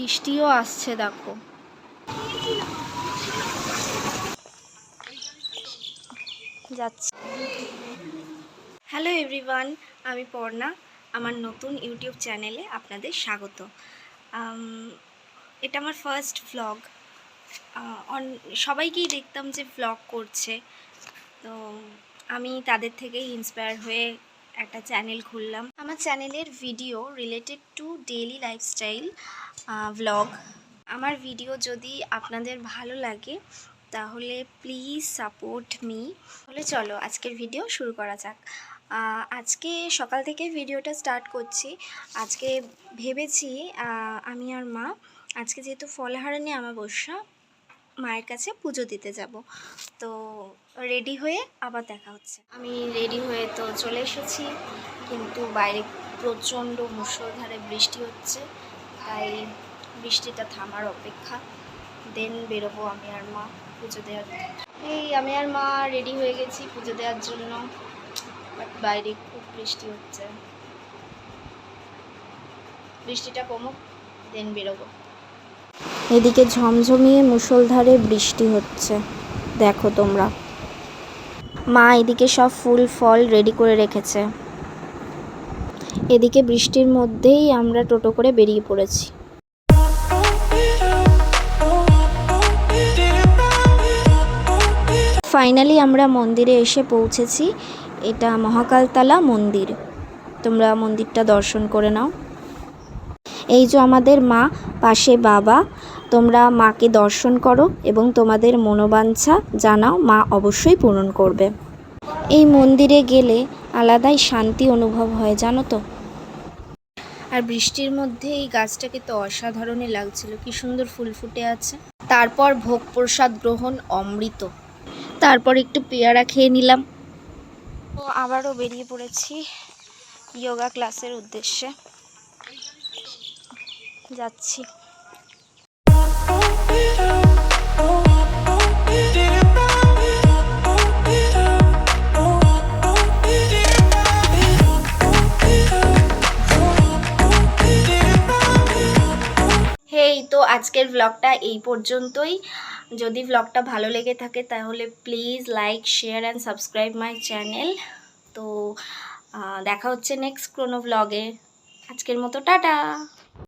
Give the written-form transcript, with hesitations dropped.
বৃষ্টিও আসছে দেখো। যাচ্ছি। হ্যালো এভরিওয়ান, আমি পর্ণা। আমার নতুন ইউটিউব চ্যানেলে আপনাদের স্বাগত। এটা আমার ফার্স্ট ভ্লগ। সবাইকেই দেখতাম যে ভ্লগ করছে, তো আমি তাদের থেকেই ইন্সপায়ার হয়ে একটা চ্যানেল খুললাম। আমার চ্যানেলের video related to daily lifestyle vlog. আমার ভিডিও যদি আপনাদের ভালো লাগে তাহলে প্লিজ সাপোর্ট মি। তাহলে চলো আজকের ভিডিও শুরু করা যাক। আজকে সকাল থেকে ভিডিওটা স্টার্ট করছি। আজকে ভেবেছি আমি আর মা আজকে যেহেতু ফলহারানি অমাবস্যা, মায়ের কাছে পুজো দিতে যাব। তো রেডি হয়ে আবার দেখা হচ্ছে। আমি রেডি হয়ে তো চলে এসেছি, কিন্তু বাইরে প্রচণ্ড মুষলধারে বৃষ্টি হচ্ছে, তাই বৃষ্টিটা থামার অপেক্ষা, দেন বেরোবো আমি আর মা পুজো দেওয়ার। এই আমি আর মা রেডি হয়ে গেছি পুজো দেওয়ার জন্য, বাট বাইরে খুব বৃষ্টি হচ্ছে। বৃষ্টিটা কমুক, দেন বেরোবো। এদিকে ঝমঝমিয়ে মুষলধারে বৃষ্টি হচ্ছে, দেখো তোমরা। মা এদিকে সব ফুল ফল রেডি করে রেখেছে। এদিকে বৃষ্টির মধ্যেই আমরা টোটো করে বেরিয়ে পড়েছি। ফাইনালি আমরা মন্দিরে এসে পৌঁছেছি। এটা মহাকালতলা মন্দির, তোমরা মন্দিরটা দর্শন করে নাও। এই যে আমাদের মা, পাশে বাবা। তোমরা মাকে দর্শন করো এবং তোমাদের মনোবাঞ্ছা জানাও, মা অবশ্যই পূরণ করবে। এই মন্দিরে গেলে আলাদাই শান্তি অনুভব হয়, জানো তো। আর বৃষ্টির মধ্যে এই গাছটাকে তো অসাধারণই লাগছিল, কি সুন্দর ফুল ফুটে আছে। তারপর ভোগ প্রসাদ গ্রহণ অমৃত। তারপর একটু পেয়ারা খেয়ে নিলাম। তো আবারও বেরিয়ে পড়েছি যোগা ক্লাসের উদ্দেশ্যে, যাচ্ছি। তো আজকের ব্লগটা এই পর্যন্তই। যদি ব্লগটা ভালো লেগে থাকে তাহলে please like, share and subscribe my channel. তো দেখা হচ্ছে নেক্সট কোনো ব্লগে। আজকের মতো টাটা।